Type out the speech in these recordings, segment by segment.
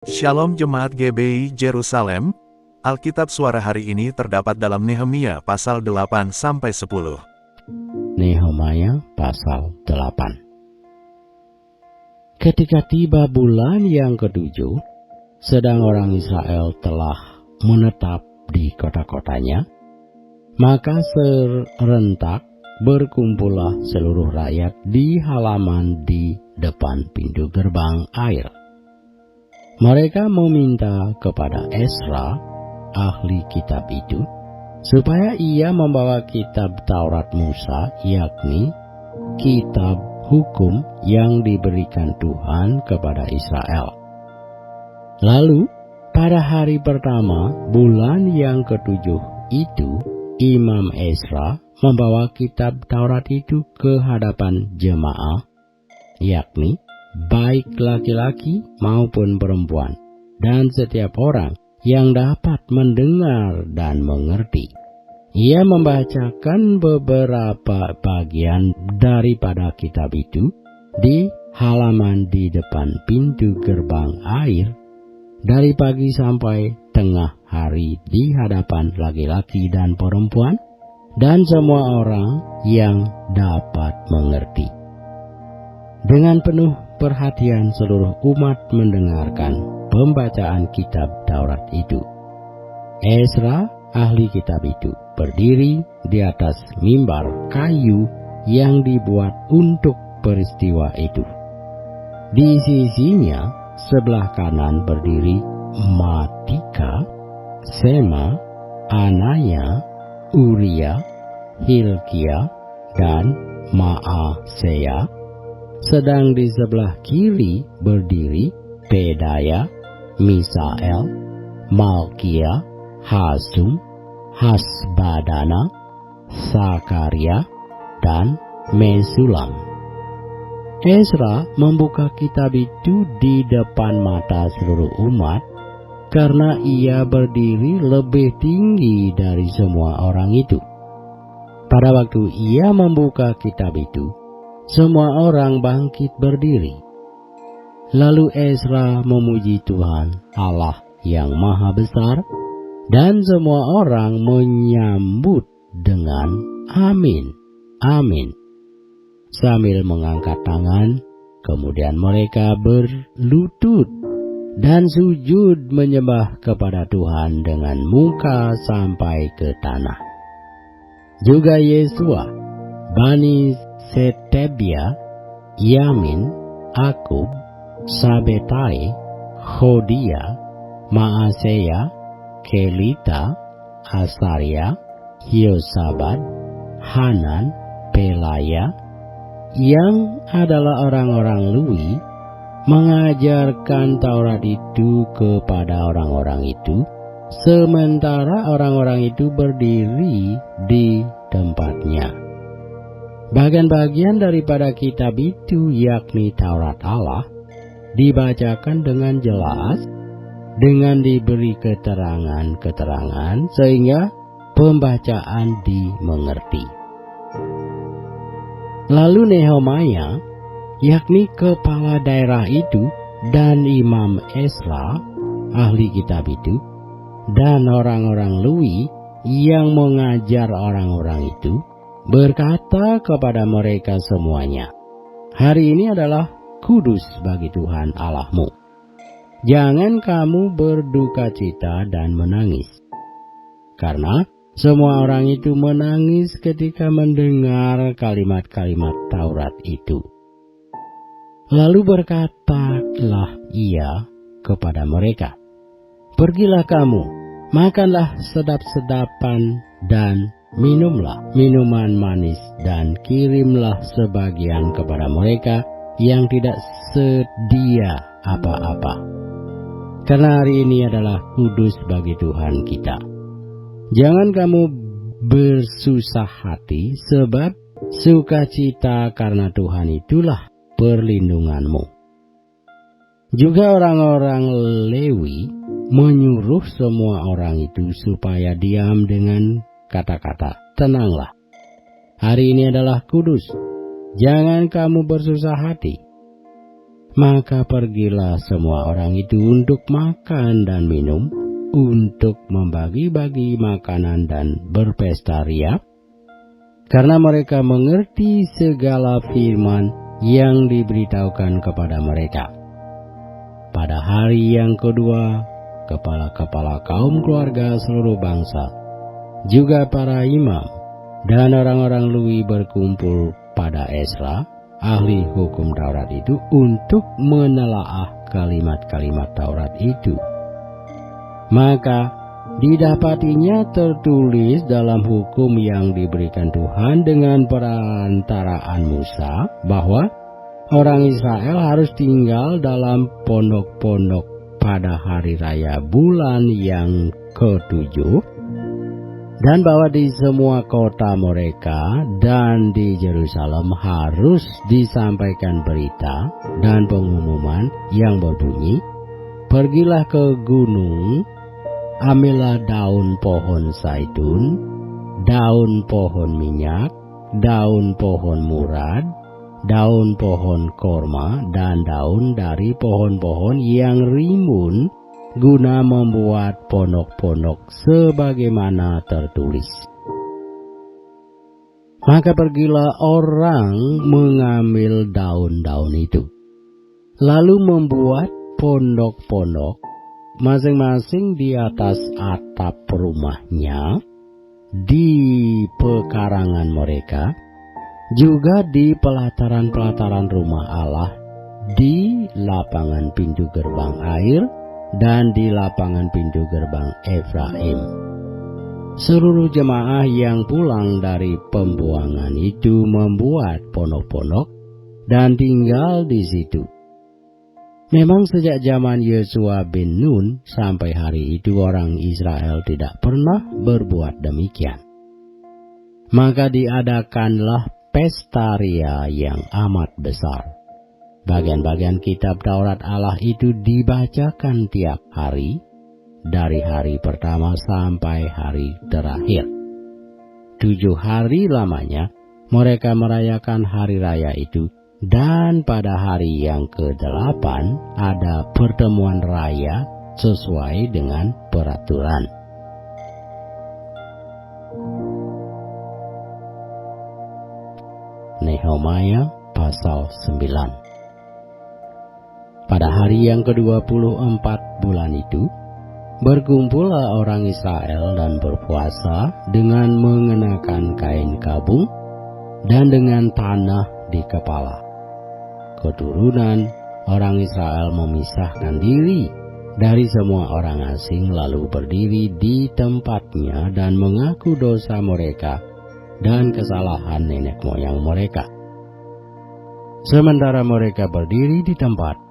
Shalom Jemaat GBI Jerusalem, Alkitab suara hari ini terdapat dalam Nehemia pasal 8-10. Nehemia pasal 8. Ketika tiba bulan yang ketujuh, sedang orang Israel telah menetap di kota-kotanya, maka serentak berkumpullah seluruh rakyat di halaman di depan pintu gerbang air. Mereka meminta kepada Ezra, ahli kitab itu, supaya ia membawa kitab Taurat Musa, yakni kitab hukum yang diberikan Tuhan kepada Israel. Lalu, pada hari pertama bulan yang ketujuh itu, Imam Ezra membawa kitab Taurat itu ke hadapan jemaah, yakni baik laki-laki maupun perempuan, dan setiap orang yang dapat mendengar dan mengerti. Ia membacakan beberapa bagian daripada kitab itu di halaman di depan pintu gerbang air dari pagi sampai tengah hari di hadapan laki-laki dan perempuan dan semua orang yang dapat mengerti. Dengan penuh perhatian seluruh umat mendengarkan pembacaan kitab Taurat itu. Ezra, ahli kitab itu, berdiri di atas mimbar kayu yang dibuat untuk peristiwa itu. Di sisinya sebelah kanan berdiri Matika, Sema, Anaya, Uria, Hilkia, dan Maaseya. Sedang di sebelah kiri berdiri Pedaya, Misael, Malkia, Hasum, Hasbadana, Sakaria, dan Mesulam. Ezra membuka kitab itu di depan mata seluruh umat karena ia berdiri lebih tinggi dari semua orang itu. Pada waktu ia membuka kitab itu, semua orang bangkit berdiri. Lalu Ezra memuji Tuhan Allah yang Maha Besar, dan semua orang menyambut dengan amin, amin, sambil mengangkat tangan. Kemudian mereka berlutut dan sujud menyembah kepada Tuhan dengan muka sampai ke tanah. Juga Yesua, Bani Setebia, Yamin, Akub, Sabetai, Hodia, Maaseya, Kelita, Asaria, Yosabad, Hanan, Pelaya, yang adalah orang-orang Lewi, mengajarkan Taurat itu kepada orang-orang itu, sementara orang-orang itu berdiri di tempatnya. Bagian-bagian daripada kitab itu, yakni Taurat Allah, dibacakan dengan jelas, dengan diberi keterangan-keterangan, sehingga pembacaan dimengerti. Lalu Nehemia, yakni kepala daerah itu, dan Imam Ezra, ahli kitab itu, dan orang-orang Lewi yang mengajar orang-orang itu, berkata kepada mereka semuanya, "Hari ini adalah kudus bagi Tuhan Allahmu. Jangan kamu berduka cita dan menangis." Karena semua orang itu menangis ketika mendengar kalimat-kalimat Taurat itu. Lalu berkatalah ia kepada mereka, "Pergilah kamu, makanlah sedap-sedapan dan minumlah minuman manis, dan kirimlah sebagian kepada mereka yang tidak sedia apa-apa. Karena hari ini adalah kudus bagi Tuhan kita. Jangan kamu bersusah hati, sebab sukacita karena Tuhan itulah perlindunganmu." Juga orang-orang Lewi menyuruh semua orang itu supaya diam dengan kata-kata, "Tenanglah, hari ini adalah kudus, jangan kamu bersusah hati." Maka pergilah semua orang itu untuk makan dan minum, untuk membagi-bagi makanan dan berpesta riak, karena mereka mengerti segala firman yang diberitahukan kepada mereka. Pada hari yang kedua, kepala-kepala kaum keluarga seluruh bangsa, juga para imam dan orang-orang Lewi berkumpul pada Ezra, ahli hukum Taurat itu, untuk menelaah kalimat-kalimat Taurat itu. Maka didapatinya tertulis dalam hukum yang diberikan Tuhan dengan perantaraan Musa, bahwa orang Israel harus tinggal dalam pondok-pondok pada hari raya bulan yang ke-7, dan bahwa di semua kota mereka dan di Yerusalem harus disampaikan berita dan pengumuman yang berbunyi, pergilah ke gunung, ambillah daun pohon zaitun, daun pohon minyak, daun pohon murad, daun pohon korma, dan daun dari pohon-pohon yang rimbun, guna membuat pondok-pondok sebagaimana tertulis. Maka pergilah orang mengambil daun-daun itu, lalu membuat pondok-pondok masing-masing di atas atap rumahnya, di pekarangan mereka, juga di pelataran-pelataran rumah Allah, di lapangan pintu gerbang air, dan di lapangan pintu gerbang Efraim. Seluruh jemaah yang pulang dari pembuangan itu membuat pondok-pondok dan tinggal di situ. Memang sejak zaman Yosua bin Nun sampai hari itu orang Israel tidak pernah berbuat demikian. Maka diadakanlah pesta ria yang amat besar. Bagian-bagian kitab Taurat Allah itu dibacakan tiap hari, dari hari pertama sampai hari terakhir. 7 hari lamanya mereka merayakan hari raya itu, dan pada hari yang ke-8 ada pertemuan raya sesuai dengan peraturan. Nehemia pasal 9. Pada hari yang ke-24 bulan itu, berkumpullah orang Israel dan berpuasa dengan mengenakan kain kabung dan dengan tanah di kepala. Keturunan orang Israel memisahkan diri dari semua orang asing, lalu berdiri di tempatnya dan mengaku dosa mereka dan kesalahan nenek moyang mereka. Sementara mereka berdiri di tempat,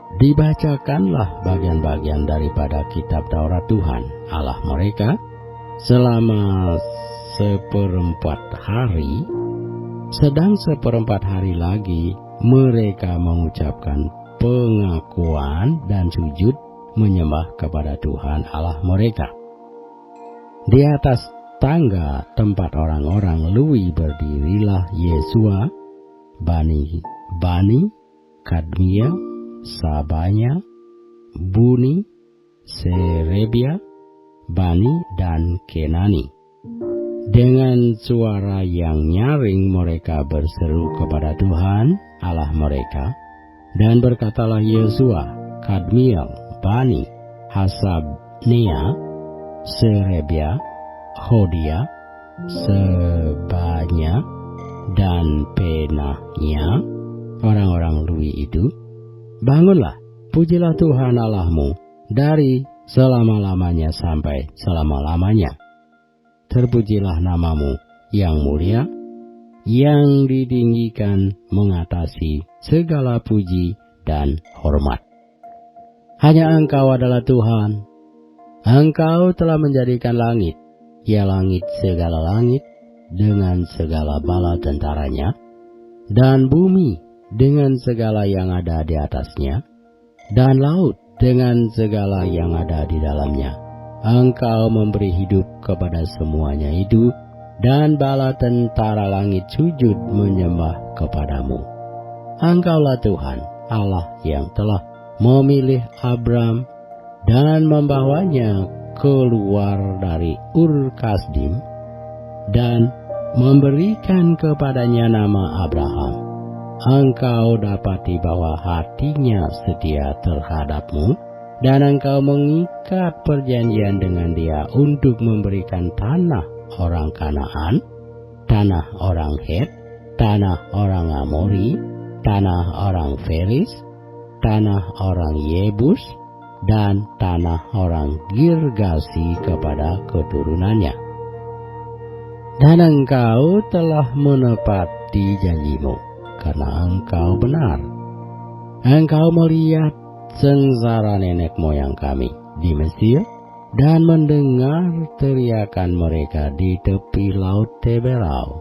dibacakanlah bagian-bagian daripada kitab Taurat Tuhan Allah mereka selama 1/4 hari. Sedang 1/4 hari lagi mereka mengucapkan pengakuan dan sujud menyembah kepada Tuhan Allah mereka. Di atas tangga tempat orang-orang Lewi berdirilah Yesua, Bani, Kadmiel, Sabanya, Buni, Serebia, Bani, dan Kenani. Dengan suara yang nyaring mereka berseru kepada Tuhan Allah mereka, dan berkatalah Yesua, Kadmiel, Bani, Hasabnia, Serebia, Hodia, Sebanya, dan Penahnya, orang-orang Lewi itu, bangunlah, pujilah Tuhan Allahmu dari selama-lamanya sampai selama-lamanya. Terpujilah namamu yang mulia, yang ditinggikan mengatasi segala puji dan hormat. Hanya Engkau adalah Tuhan. Engkau telah menjadikan langit, ya langit segala langit, dengan segala bala tentaranya, dan bumi dengan segala yang ada di atasnya, dan laut dengan segala yang ada di dalamnya. Engkau memberi hidup kepada semuanya itu, dan bala tentara langit sujud menyembah kepadamu. Engkaulah Tuhan, Allah yang telah memilih Abram dan membawanya keluar dari Ur Kasdim dan memberikan kepadanya nama Abraham. Engkau dapati bahwa hatinya setia terhadapmu, dan engkau mengikat perjanjian dengan dia untuk memberikan tanah orang Kanaan, tanah orang Het, tanah orang Amori, tanah orang Feris, tanah orang Yebus, dan tanah orang Girgasi kepada keturunannya. Dan engkau telah menepati janjimu, karena engkau benar. Engkau melihat sengsara nenek moyang kami di Mesir, dan mendengar teriakan mereka di tepi laut Teberau.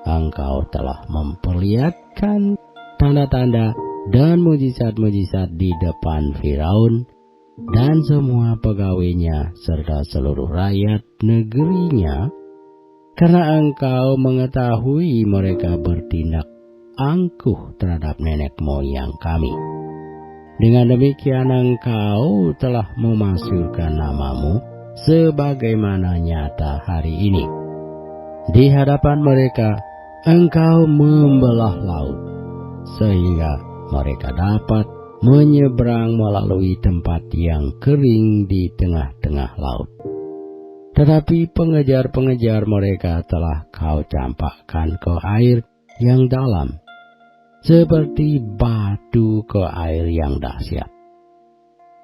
Engkau telah memperlihatkan tanda-tanda dan mujizat-mujizat di depan Firaun dan semua pegawainya serta seluruh rakyat negerinya, karena engkau mengetahui mereka bertindak angkuh terhadap nenek moyang kami. Dengan demikian engkau telah memasyurkan namamu sebagaimana nyata hari ini. Di hadapan mereka engkau membelah laut, sehingga mereka dapat menyeberang melalui tempat yang kering di tengah-tengah laut. Tetapi pengejar-pengejar mereka telah kau campakkan ke air yang dalam, seperti batu ke air yang dahsyat.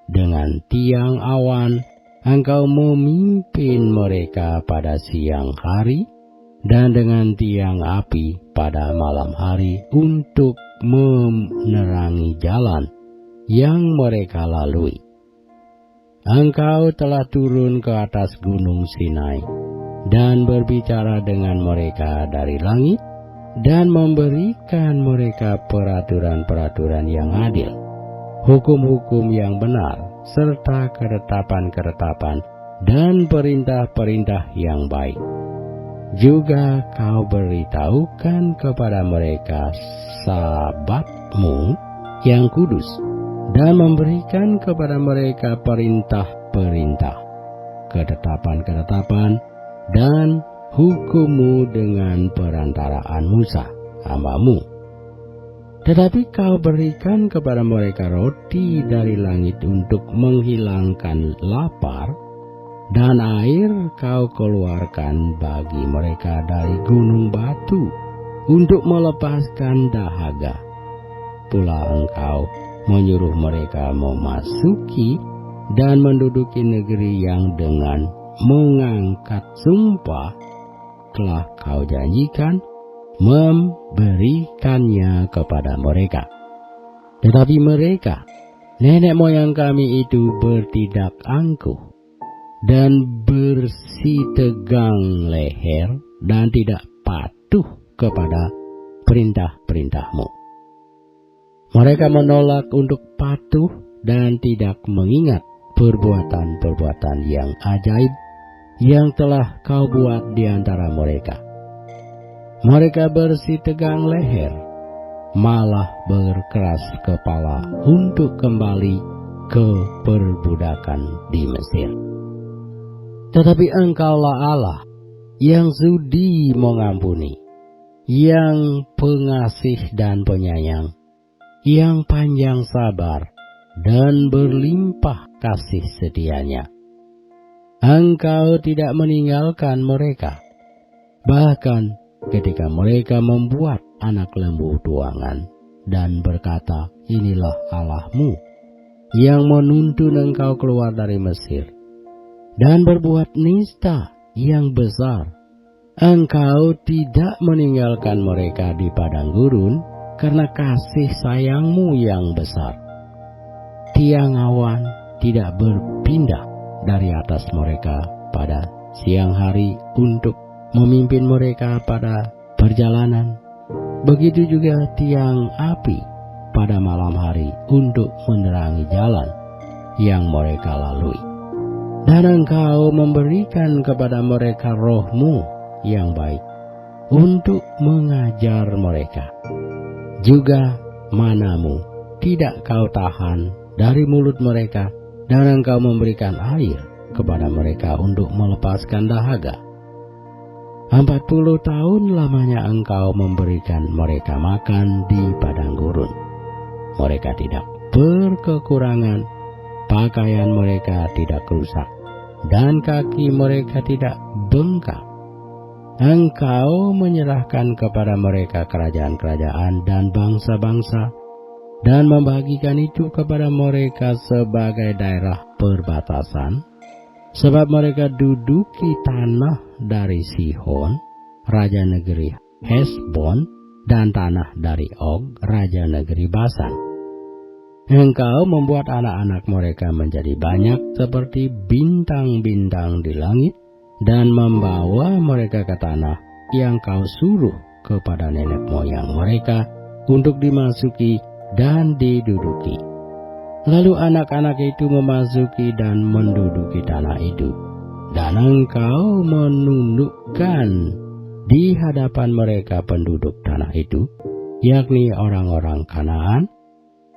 Dengan tiang awan engkau memimpin mereka pada siang hari, dan dengan tiang api pada malam hari untuk menerangi jalan yang mereka lalui. Engkau telah turun ke atas gunung Sinai dan berbicara dengan mereka dari langit, dan memberikan mereka peraturan-peraturan yang adil, hukum-hukum yang benar, serta ketetapan-ketetapan dan perintah-perintah yang baik. Juga kau beritahukan kepada mereka Sabatmu yang kudus, dan memberikan kepada mereka perintah-perintah, ketetapan-ketetapan, dan hukummu dengan perantaraan Musa, hambamu. Tetapi kau berikan kepada mereka roti dari langit untuk menghilangkan lapar, dan air kau keluarkan bagi mereka dari gunung batu untuk melepaskan dahaga. Pula engkau menyuruh mereka memasuki dan menduduki negeri yang dengan mengangkat sumpah telah kau janjikan memberikannya kepada mereka. Tetapi mereka, nenek moyang kami itu, bertindak angkuh dan bersitegang leher dan tidak patuh kepada perintah-perintahmu. Mereka menolak untuk patuh dan tidak mengingat perbuatan-perbuatan yang ajaib yang telah kau buat di antara mereka. Mereka bersitegang leher, malah berkeras kepala untuk kembali ke perbudakan di Mesir. Tetapi engkaulah Allah yang sudi mengampuni, yang pengasih dan penyayang, yang panjang sabar dan berlimpah kasih setianya. Engkau tidak meninggalkan mereka, bahkan ketika mereka membuat anak lembu tuangan dan berkata, inilah Allahmu yang menuntun engkau keluar dari Mesir, dan berbuat nista yang besar. Engkau tidak meninggalkan mereka di padang gurun karena kasih sayangmu yang besar. Tiang awan tidak berpindah dari atas mereka pada siang hari untuk memimpin mereka pada perjalanan. Begitu juga tiang api pada malam hari untuk menerangi jalan yang mereka lalui. Dan engkau memberikan kepada mereka roh-Mu yang baik untuk mengajar mereka. Juga mana-Mu tidak kau tahan dari mulut mereka, dan engkau memberikan air kepada mereka untuk melepaskan dahaga. 40 tahun lamanya engkau memberikan mereka makan di padang gurun. Mereka tidak berkekurangan, pakaian mereka tidak rusak, dan kaki mereka tidak bengkak. Engkau menyerahkan kepada mereka kerajaan-kerajaan dan bangsa-bangsa, dan membagikan itu kepada mereka sebagai daerah perbatasan, sebab mereka duduki tanah dari Sihon, raja negeri Hesbon, dan tanah dari Og, raja negeri Basan. Engkau membuat anak-anak mereka menjadi banyak seperti bintang-bintang di langit, dan membawa mereka ke tanah yang kau suruh kepada nenek moyang mereka untuk dimasuki dan diduduki. Lalu anak-anak itu memasuki dan menduduki tanah itu, dan engkau menundukkan di hadapan mereka penduduk tanah itu, yakni orang-orang Kanaan,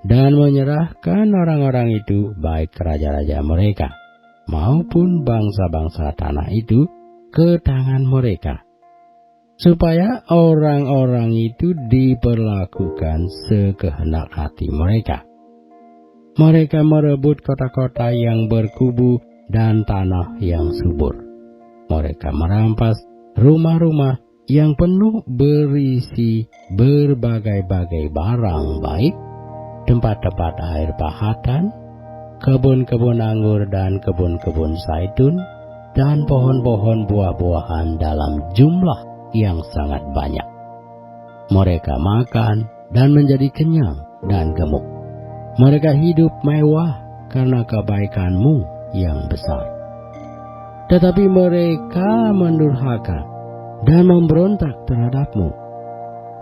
dan menyerahkan orang-orang itu, baik raja-raja mereka maupun bangsa-bangsa tanah itu, ke tangan mereka, supaya orang-orang itu diperlakukan sekehendak hati mereka. Mereka merebut kota-kota yang berkubu dan tanah yang subur. Mereka merampas rumah-rumah yang penuh berisi berbagai-bagai barang baik, tempat-tempat air pahatan, kebun-kebun anggur dan kebun-kebun zaitun, dan pohon-pohon buah-buahan dalam jumlah yang sangat banyak. Mereka makan dan menjadi kenyang dan gemuk. Mereka hidup mewah karena kebaikan-Mu yang besar. Tetapi mereka mendurhaka dan memberontak terhadap-Mu.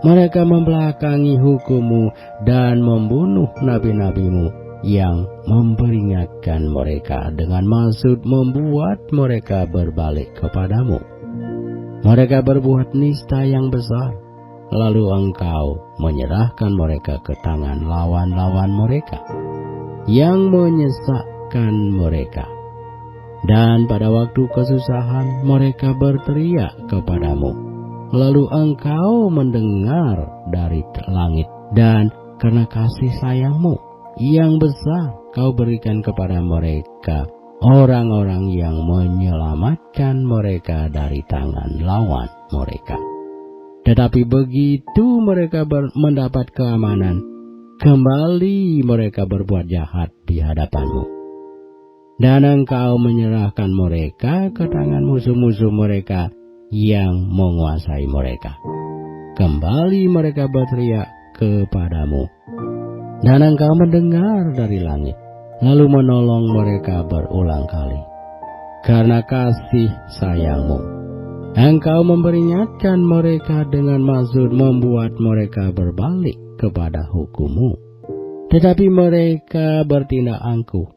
Mereka membelakangi hukum-Mu dan membunuh nabi-nabi-Mu yang memperingatkan mereka dengan maksud membuat mereka berbalik kepadamu. Mereka berbuat nista yang besar, lalu Engkau menyerahkan mereka ke tangan lawan-lawan mereka yang menyesatkan mereka. Dan pada waktu kesusahan mereka berteriak kepadamu, lalu Engkau mendengar dari langit, dan karena kasih sayang-Mu yang besar Kau berikan kepada mereka orang-orang yang menyelamatkan mereka dari tangan lawan mereka. Tetapi begitu mereka mendapat keamanan, kembali mereka berbuat jahat di hadapan-Mu. Dan Engkau menyerahkan mereka ke tangan musuh-musuh mereka yang menguasai mereka. Kembali mereka berteriak kepadamu, dan Engkau mendengar dari langit, lalu menolong mereka berulang kali. Karena kasih sayang-Mu, Engkau memperingatkan mereka dengan maksud membuat mereka berbalik kepada hukum-Mu. Tetapi mereka bertindak angkuh.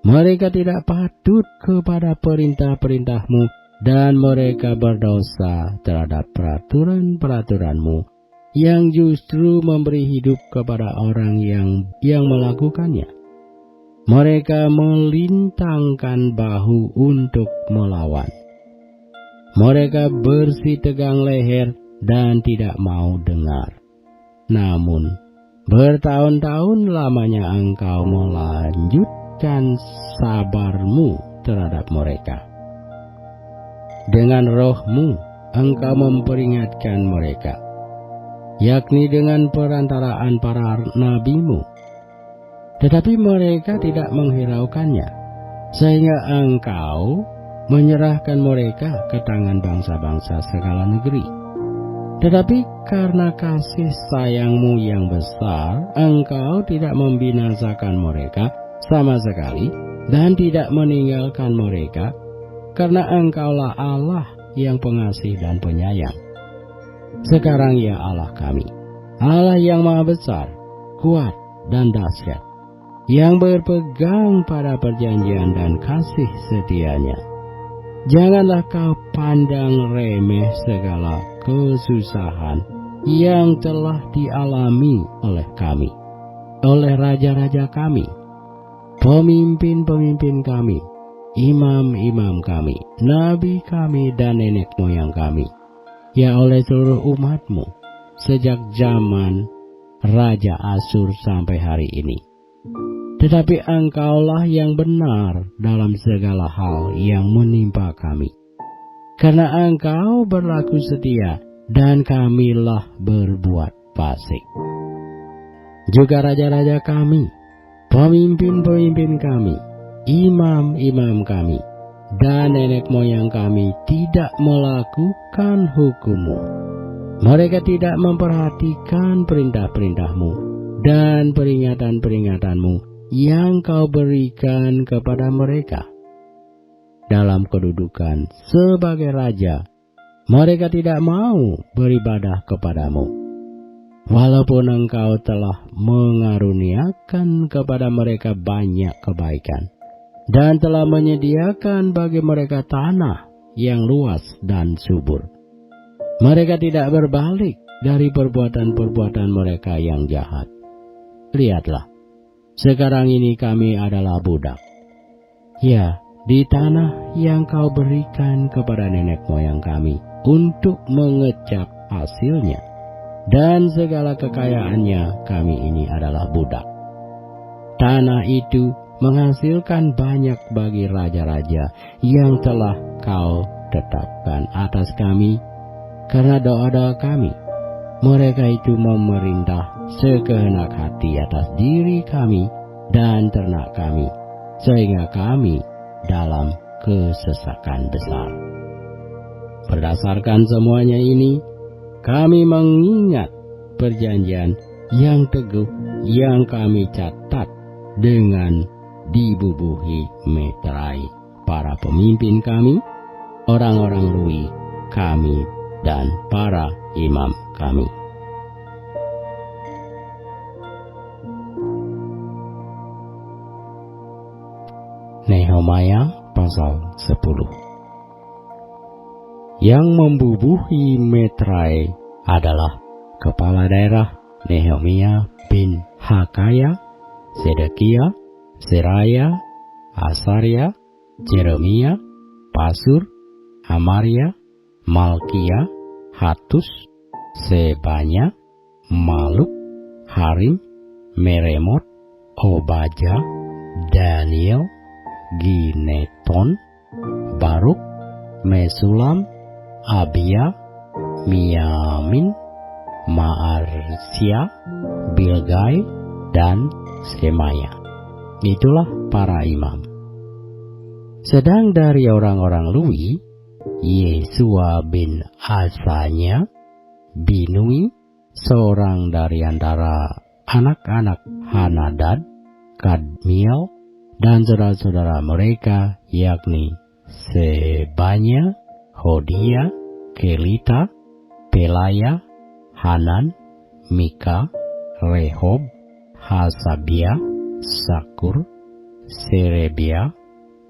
Mereka tidak patut kepada perintah-perintah-Mu, dan mereka berdosa terhadap peraturan-peraturan-Mu, yang justru memberi hidup kepada orang yang melakukannya. Mereka melintangkan bahu untuk melawan. Mereka bersitegang leher dan tidak mau dengar. Namun, bertahun-tahun lamanya Engkau melanjutkan sabar-Mu terhadap mereka. Dengan roh-Mu, Engkau memperingatkan mereka, yakni dengan perantaraan para nabi-Mu. Tetapi mereka tidak menghiraukannya, sehingga Engkau menyerahkan mereka ke tangan bangsa-bangsa segala negeri. Tetapi karena kasih sayang-Mu yang besar, Engkau tidak membinasakan mereka sama sekali, dan tidak meninggalkan mereka, karena Engkaulah Allah yang pengasih dan penyayang. Sekarang ya Allah kami, Allah yang maha besar, kuat dan dahsyat, yang berpegang pada perjanjian dan kasih setia-Nya. Janganlah Kau pandang remeh segala kesusahan yang telah dialami oleh kami. oleh raja-raja kami, pemimpin-pemimpin kami, imam-imam kami, nabi kami, dan nenek moyang kami, ya oleh seluruh umatmu, sejak zaman Raja Asyur sampai hari ini. Tetapi engkaulah yang benar dalam segala hal yang menimpa kami, karena engkau berlaku setia dan kamilah berbuat fasik. Juga raja-raja kami, pemimpin-pemimpin kami, imam-imam kami, dan nenek moyang kami tidak melakukan hukum-Mu. Mereka tidak memperhatikan perintah-perintah-Mu dan peringatan-peringatan-Mu yang Kau berikan kepada mereka. Dalam kedudukan sebagai raja, mereka tidak mau beribadah kepada-Mu. Walaupun Engkau telah mengaruniakan kepada mereka banyak kebaikan dan telah menyediakan bagi mereka tanah yang luas dan subur, mereka tidak berbalik dari perbuatan-perbuatan mereka yang jahat. Lihatlah, sekarang ini kami adalah budak. Ya, di tanah yang Kau berikan kepada nenek moyang kami untuk mengecap hasilnya, dan segala kekayaannya kami ini adalah budak. Tanah itu menghasilkan banyak bagi raja-raja yang telah Kau tetapkan atas kami. Karena doa-doa kami, mereka itu memerintah sekehendak hati atas diri kami dan ternak kami, sehingga kami dalam kesesakan besar. Berdasarkan semuanya ini, kami mengingat perjanjian yang teguh yang kami catat dengan dibubuhi meterai para pemimpin kami, orang-orang Lewi kami, dan para imam kami. Nehemia pasal 10. Yang membubuhi meterai adalah kepala daerah Nehemia bin Hakaya, Sedekia, Seraya, Asaria, Jeremia, Pasur, Amaria, Malkia, Hatus, Sebanya, Maluk, Harim, Meremot, Obaja, Daniel, Gineton, Baruk, Mesulam, Abia, Miamin, Maarsia, Bilgai, dan Semaya. Itulah para imam. Sedang dari orang-orang Lewi, Yesua bin Asanya, Binui, seorang dari antara anak-anak Hanadad, Kadmiel, dan saudara-saudara mereka, yakni Sebanya, Hodia, Kelita, Pelaya, Hanan, Mika, Rehob, Hasabia, Sakur, Serebia,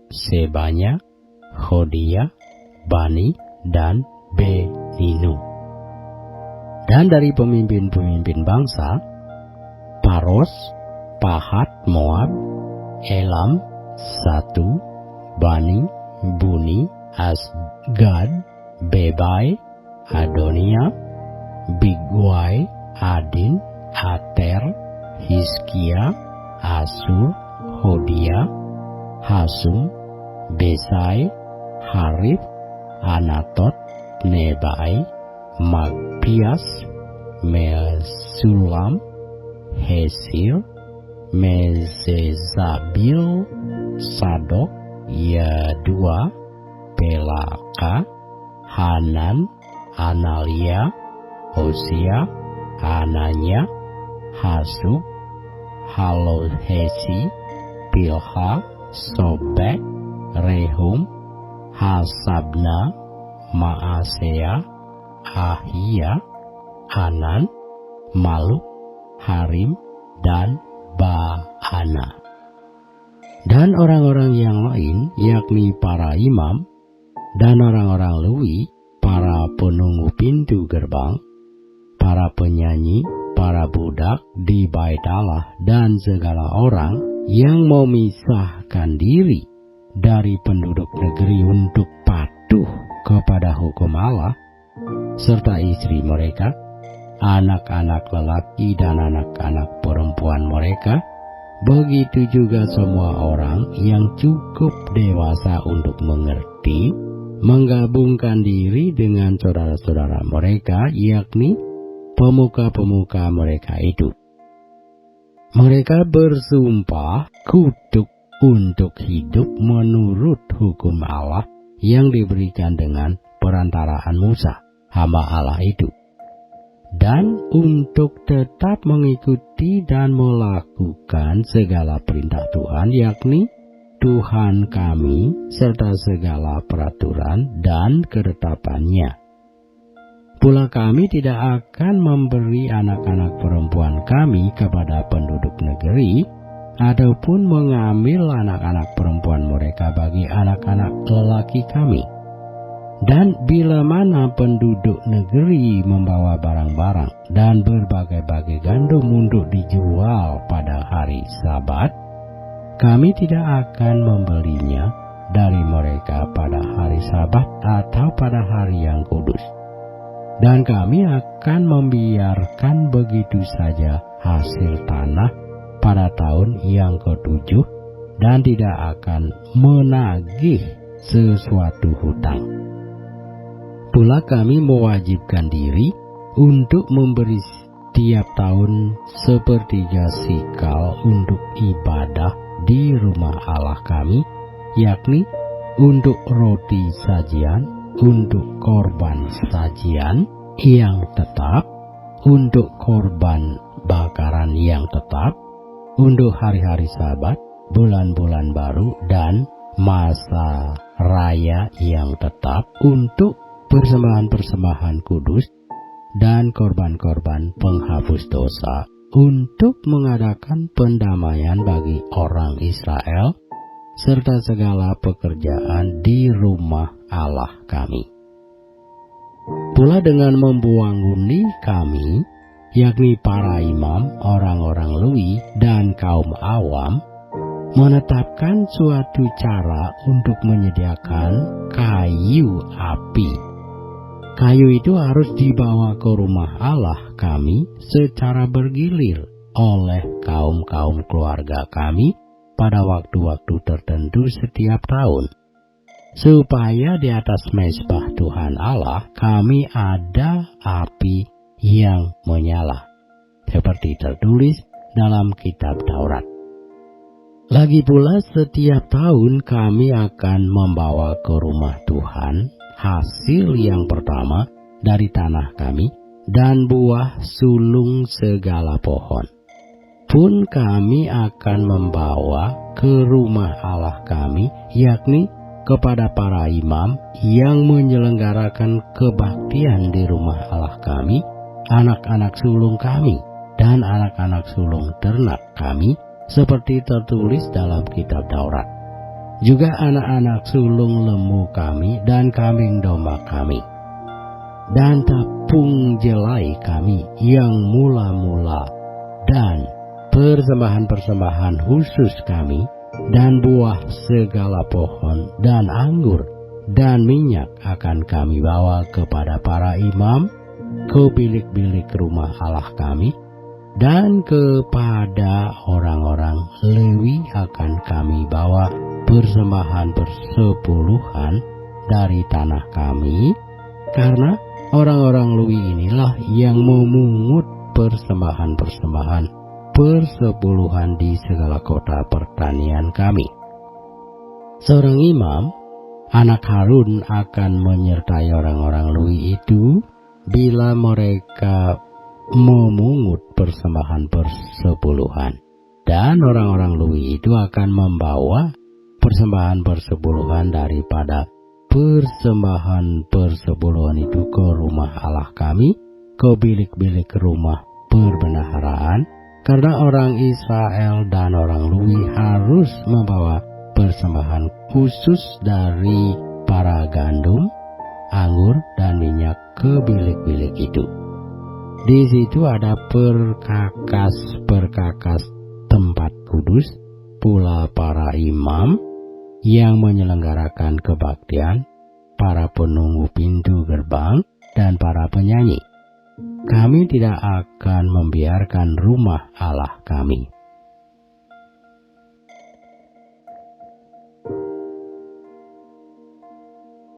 Sebanya, Hodia, Bani, dan Beninu. Dan dari pemimpin-pemimpin bangsa, Paros, Pahat Moab, Elam, Satu, Bani, Buni, Asgad, Bebai, Adonia, Bigwai, Adin, Ater, Hiskia, Asur, Hodia, Hasum, Besai, Harif, Anatot, Nebai, Magpias, Mesulam, Hesir, Mezezabil, Sadok, Yadua, Pelaka, Hanan, Analia, Hosea, Hananya, Hasub, Halohesi, Pilha, Sobek, Rehum, Hasabna, Maasea, Ahia, Hanan, Maluk, Harim, dan Baana. Dan orang-orang yang lain, yakni para imam dan orang-orang Lewi, para penunggu pintu gerbang, para penyanyi, para budak di bait Allah dan segala orang yang memisahkan diri dari penduduk negeri untuk patuh kepada hukum Allah, serta istri mereka, anak-anak lelaki dan anak-anak perempuan mereka, begitu juga semua orang yang cukup dewasa untuk mengerti, menggabungkan diri dengan saudara-saudara mereka, yakni pemuka-pemuka mereka itu. Mereka bersumpah kudus untuk hidup menurut hukum Allah yang diberikan dengan perantaraan Musa, hamba Allah itu, dan untuk tetap mengikuti dan melakukan segala perintah Tuhan, yakni Tuhan kami, serta segala peraturan dan ketetapannya. Pula kami tidak akan memberi anak-anak perempuan kami kepada penduduk negeri, ataupun mengambil anak-anak perempuan mereka bagi anak-anak lelaki kami. Dan bila mana penduduk negeri membawa barang-barang dan berbagai-bagai gandum untuk dijual pada hari Sabat, kami tidak akan membelinya dari mereka pada hari Sabat atau pada hari yang kudus. Dan kami akan membiarkan begitu saja hasil tanah pada tahun yang ke-7 dan tidak akan menagih sesuatu hutang. Pula kami mewajibkan diri untuk memberi setiap tahun 1/3 sikal untuk ibadah di rumah Allah kami, yakni untuk roti sajian, untuk korban sajian yang tetap, untuk korban bakaran yang tetap, untuk hari-hari Sabat, bulan-bulan baru, dan masa raya yang tetap, untuk persembahan-persembahan kudus dan korban-korban penghapus dosa, untuk mengadakan pendamaian bagi orang Israel, serta segala pekerjaan di rumah Allah kami. Pula dengan membuang undi kami, yakni para imam, orang-orang Lewi, dan kaum awam, menetapkan suatu cara untuk menyediakan kayu api. Kayu itu harus dibawa ke rumah Allah kami secara bergilir oleh kaum-kaum keluarga kami pada waktu-waktu tertentu setiap tahun, supaya di atas mezbah Tuhan Allah kami ada api yang menyala, seperti tertulis dalam kitab Taurat. Lagi pula setiap tahun kami akan membawa ke rumah Tuhan hasil yang pertama dari tanah kami dan buah sulung segala pohon. Pun kami akan membawa ke rumah Allah kami, yakni kepada para imam yang menyelenggarakan kebaktian di rumah Allah kami, anak-anak sulung kami, dan anak-anak sulung ternak kami, seperti tertulis dalam kitab Taurat. Juga anak-anak sulung lembu kami dan kambing domba kami, dan tepung jelai kami yang mula-mula, dan persembahan-persembahan khusus kami, dan buah segala pohon, dan anggur, dan minyak akan kami bawa kepada para imam ke bilik-bilik rumah Allah kami, dan kepada orang-orang Lewi akan kami bawa persembahan persepuluhan dari tanah kami, karena orang-orang Lewi inilah yang memungut persembahan-persembahan persepuluhan di segala kota pertanian kami. Seorang imam, anak Harun, akan menyertai orang-orang Lewi itu bila mereka memungut persembahan persepuluhan, dan orang-orang Lewi itu akan membawa persembahan persepuluhan daripada persembahan persepuluhan itu ke rumah Allah kami, ke bilik-bilik rumah perbendaharaan, karena orang Israel dan orang Lewi harus membawa persembahan khusus dari para gandum, anggur, dan minyak ke bilik-bilik itu. Di situ ada perkakas-perkakas tempat kudus, pula para imam yang menyelenggarakan kebaktian, para penunggu pintu gerbang, dan para penyanyi. Kami tidak akan membiarkan rumah Allah kami